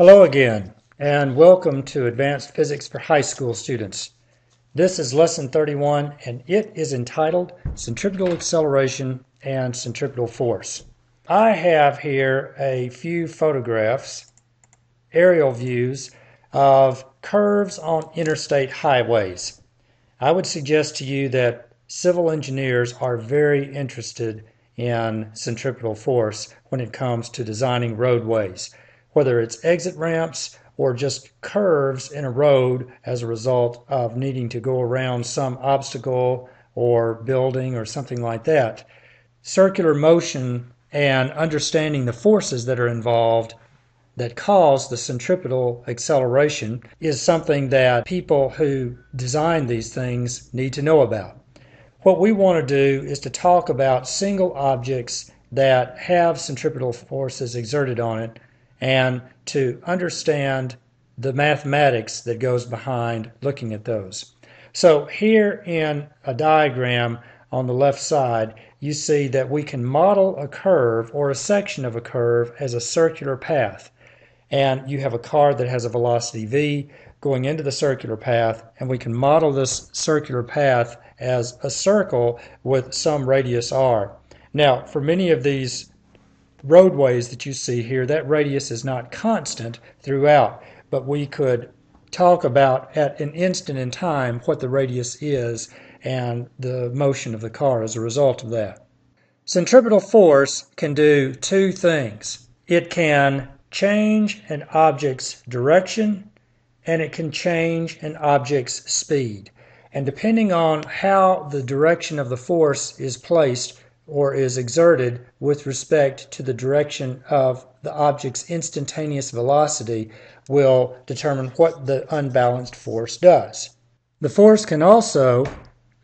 Hello again, and welcome to Advanced Physics for High School students. This is Lesson 31, and it is entitled Centripetal Acceleration and Centripetal Force. I have here a few photographs, aerial views, of curves on interstate highways. I would suggest to you that civil engineers are very interested in centripetal force when it comes to designing roadways, whether it's exit ramps or just curves in a road as a result of needing to go around some obstacle or building or something like that. Circular motion and understanding the forces that are involved that cause the centripetal acceleration is something that people who design these things need to know about. What we want to do is to talk about single objects that have centripetal forces exerted on it and to understand the mathematics that goes behind looking at those. So here in a diagram on the left side, you see that we can model a curve or a section of a curve as a circular path. And you have a car that has a velocity v going into the circular path, and we can model this circular path as a circle with some radius r. Now, for many of these roadways that you see here, that radius is not constant throughout, but we could talk about at an instant in time what the radius is and the motion of the car as a result of that. Centripetal force can do two things. It can change an object's direction and it can change an object's speed. And depending on how the direction of the force is placed or is exerted with respect to the direction of the object's instantaneous velocity will determine what the unbalanced force does. The force can also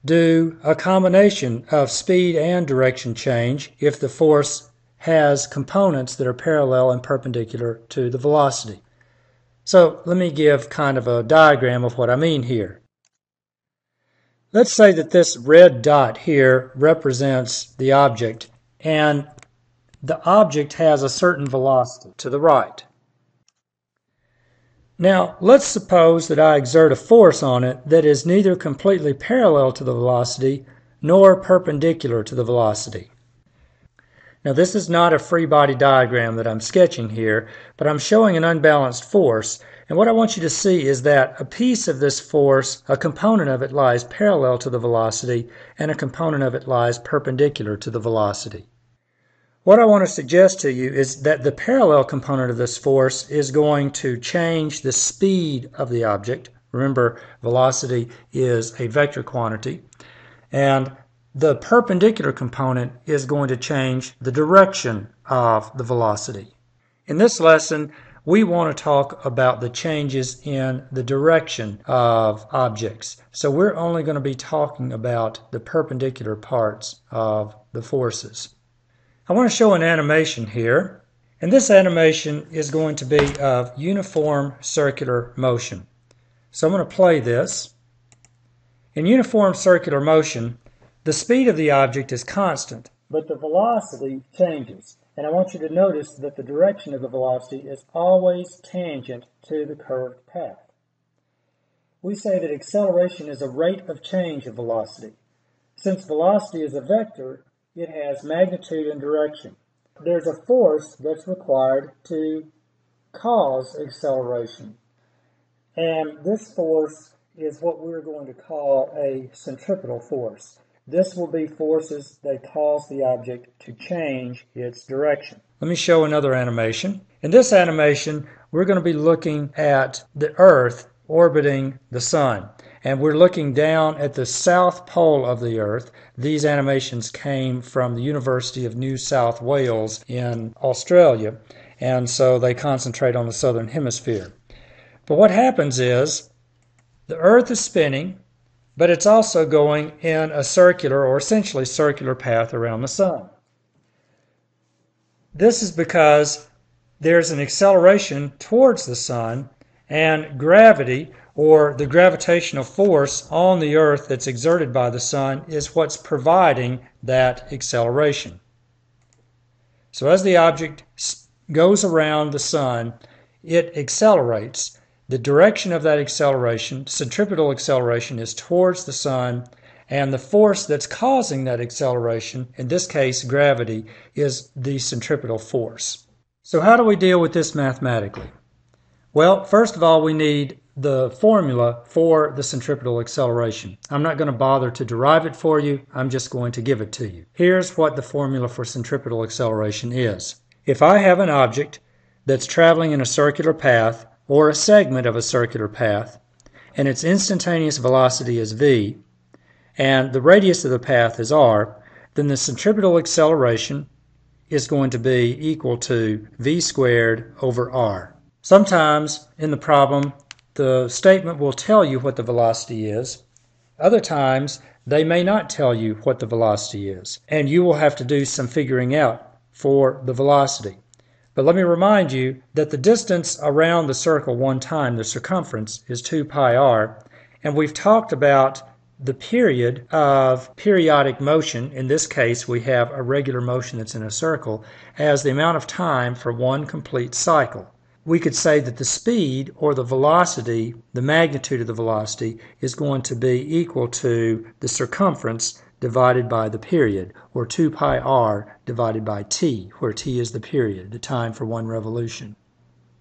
do a combination of speed and direction change if the force has components that are parallel and perpendicular to the velocity. So let me give kind of a diagram of what I mean here. Let's say that this red dot here represents the object, and the object has a certain velocity to the right. Now, let's suppose that I exert a force on it that is neither completely parallel to the velocity nor perpendicular to the velocity. Now, this is not a free body diagram that I'm sketching here, but I'm showing an unbalanced force. And what I want you to see is that a piece of this force, a component of it lies parallel to the velocity, and a component of it lies perpendicular to the velocity. What I want to suggest to you is that the parallel component of this force is going to change the speed of the object. Remember, velocity is a vector quantity. And the perpendicular component is going to change the direction of the velocity. In this lesson, we want to talk about the changes in the direction of objects. So we're only going to be talking about the perpendicular parts of the forces. I want to show an animation here, and this animation is going to be of uniform circular motion. So I'm going to play this. In uniform circular motion, the speed of the object is constant, but the velocity changes. And I want you to notice that the direction of the velocity is always tangent to the curved path. We say that acceleration is a rate of change of velocity. Since velocity is a vector, it has magnitude and direction. There's a force that's required to cause acceleration. And this force is what we're going to call a centripetal force. This will be forces that cause the object to change its direction. Let me show another animation. In this animation, we're going to be looking at the Earth orbiting the Sun. And we're looking down at the south pole of the Earth. These animations came from the University of New South Wales in Australia, and so they concentrate on the southern hemisphere. But what happens is the Earth is spinning, but it's also going in a circular or essentially circular path around the Sun. This is because there's an acceleration towards the Sun, and gravity, or the gravitational force on the Earth that's exerted by the Sun, is what's providing that acceleration. So as the object goes around the Sun, it accelerates. The direction of that acceleration, centripetal acceleration, is towards the sun, and the force that's causing that acceleration, in this case gravity, is the centripetal force. So how do we deal with this mathematically? Well, first of all, we need the formula for the centripetal acceleration. I'm not going to bother to derive it for you. I'm just going to give it to you. Here's what the formula for centripetal acceleration is. If I have an object that's traveling in a circular path or a segment of a circular path, and its instantaneous velocity is v, and the radius of the path is r, then the centripetal acceleration is going to be equal to v squared over r. Sometimes in the problem, the statement will tell you what the velocity is. Other times, they may not tell you what the velocity is, and you will have to do some figuring out for the velocity. But let me remind you that the distance around the circle one time, the circumference, is 2 pi r, and we've talked about the period of periodic motion. In this case, we have a regular motion that's in a circle as the amount of time for one complete cycle. We could say that the speed or the velocity, the magnitude of the velocity, is going to be equal to the circumference divided by the period, or 2 pi r divided by t, where t is the period, the time for one revolution.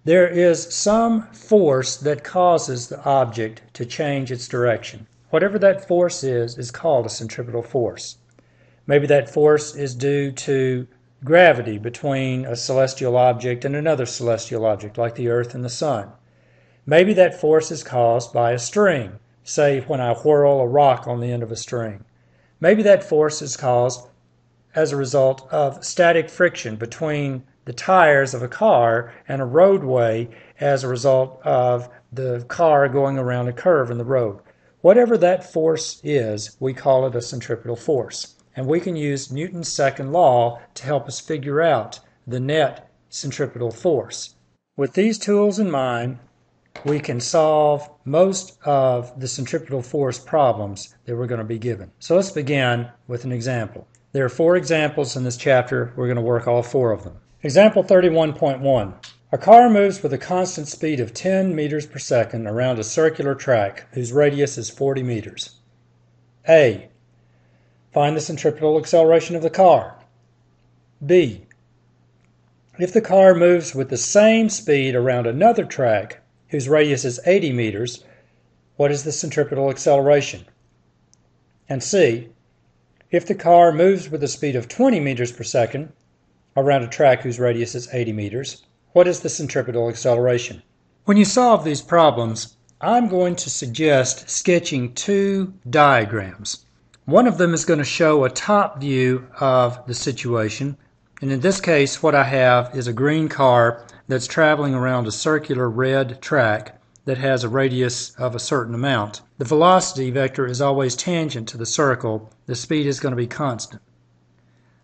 There is some force that causes the object to change its direction. Whatever that force is called a centripetal force. Maybe that force is due to gravity between a celestial object and another celestial object, like the Earth and the Sun. Maybe that force is caused by a string, say when I whirl a rock on the end of a string. Maybe that force is caused as a result of static friction between the tires of a car and a roadway as a result of the car going around a curve in the road. Whatever that force is, we call it a centripetal force. And we can use Newton's second law to help us figure out the net centripetal force. With these tools in mind, we can solve most of the centripetal force problems that we're going to be given. So let's begin with an example. There are 4 examples in this chapter. We're going to work all 4 of them. Example 31.1. A car moves with a constant speed of 10 meters per second around a circular track whose radius is 40 meters. A. Find the centripetal acceleration of the car. B. If the car moves with the same speed around another track whose radius is 80 meters, what is the centripetal acceleration? And C. If the car moves with a speed of 20 meters per second around a track whose radius is 80 meters, what is the centripetal acceleration? When you solve these problems, I'm going to suggest sketching 2 diagrams. One of them is going to show a top view of the situation, and in this case what I have is a green car that's traveling around a circular red track that has a radius of a certain amount. The velocity vector is always tangent to the circle. The speed is going to be constant.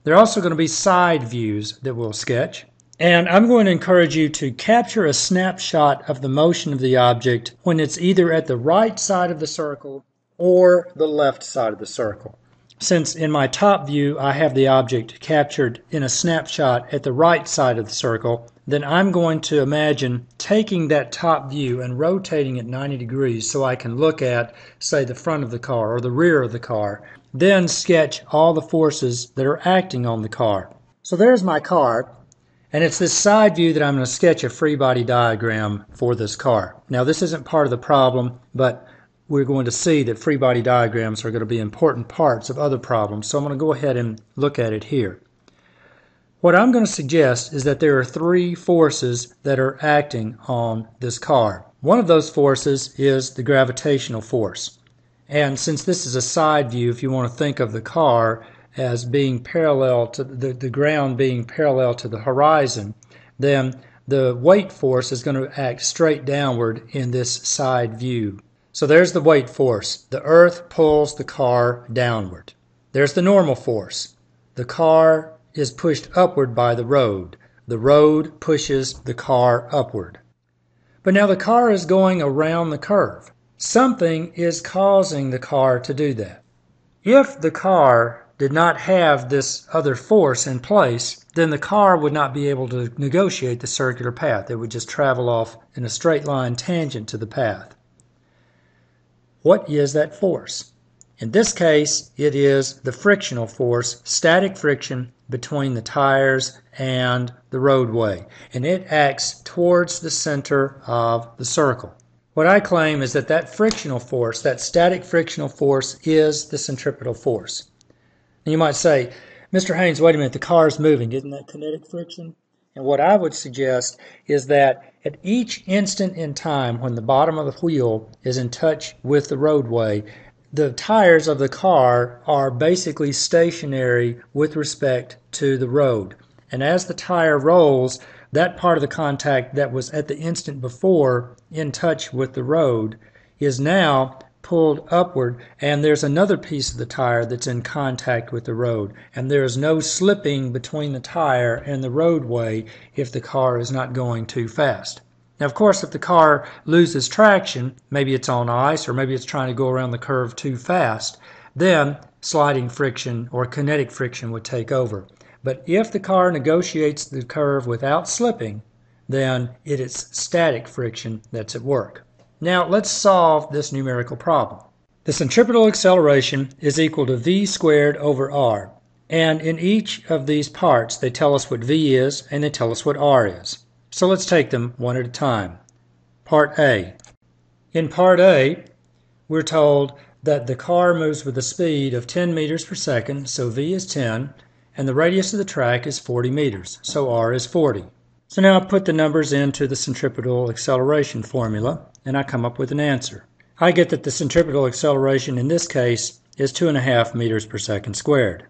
There are also going to be side views that we'll sketch. And I'm going to encourage you to capture a snapshot of the motion of the object when it's either at the right side of the circle or the left side of the circle. Since in my top view I have the object captured in a snapshot at the right side of the circle, then I'm going to imagine taking that top view and rotating it 90 degrees so I can look at, say, the front of the car or the rear of the car, then sketch all the forces that are acting on the car. So there's my car. And it's this side view that I'm going to sketch a free body diagram for this car. Now this isn't part of the problem, but we're going to see that free body diagrams are going to be important parts of other problems, so I'm going to go ahead and look at it here. What I'm going to suggest is that there are 3 forces that are acting on this car. One of those forces is the gravitational force. And since this is a side view, if you want to think of the car as being parallel to the ground being parallel to the horizon, then the weight force is going to act straight downward in this side view. So there's the weight force. The earth pulls the car downward. There's the normal force. The car is pushed upward by the road. The road pushes the car upward. But now the car is going around the curve. Something is causing the car to do that. If the car did not have this other force in place, then the car would not be able to negotiate the circular path. It would just travel off in a straight line tangent to the path. What is that force? In this case, it is the frictional force, static friction between the tires and the roadway, and it acts towards the center of the circle. What I claim is that that frictional force, that static frictional force, is the centripetal force. And you might say, Mr. Haynes, wait a minute, the car is moving. Isn't that kinetic friction? And what I would suggest is that at each instant in time when the bottom of the wheel is in touch with the roadway, the tires of the car are basically stationary with respect to the road. And as the tire rolls, that part of the contact that was at the instant before in touch with the road is now pulled upward, and there's another piece of the tire that's in contact with the road, and there's no slipping between the tire and the roadway if the car is not going too fast. Now, of course, if the car loses traction, maybe it's on ice or maybe it's trying to go around the curve too fast, then sliding friction or kinetic friction would take over. But if the car negotiates the curve without slipping, then it is static friction that's at work. Now, let's solve this numerical problem. The centripetal acceleration is equal to v squared over r. And in each of these parts, they tell us what v is and they tell us what r is. So let's take them one at a time. Part A. In Part A, we're told that the car moves with a speed of 10 meters per second, so v is 10, and the radius of the track is 40 meters, so r is 40. So now I put the numbers into the centripetal acceleration formula, and I come up with an answer. I get that the centripetal acceleration in this case is 2.5 meters per second squared.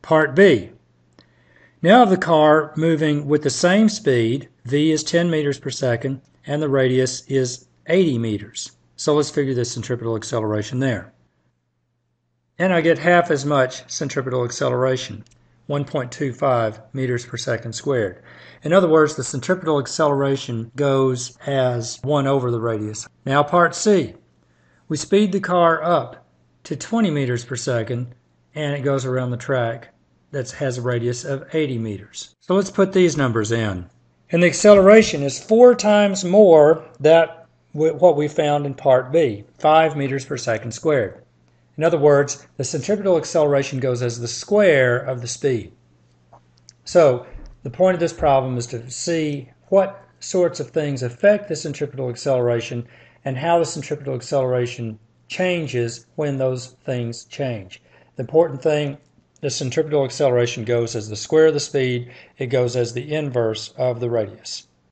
Part B. Now the car moving with the same speed, v is 10 meters per second, and the radius is 80 meters. So let's figure the centripetal acceleration there. And I get half as much centripetal acceleration, 1.25 meters per second squared. In other words, the centripetal acceleration goes as 1 over the radius. Now part C. We speed the car up to 20 meters per second, and it goes around the track that has a radius of 80 meters. So let's put these numbers in. And the acceleration is 4 times more than what we found in Part B, 5 meters per second squared. In other words, the centripetal acceleration goes as the square of the speed. So the point of this problem is to see what sorts of things affect the centripetal acceleration and how the centripetal acceleration changes when those things change. The important thing, the centripetal acceleration goes as the square of the speed. It goes as the inverse of the radius.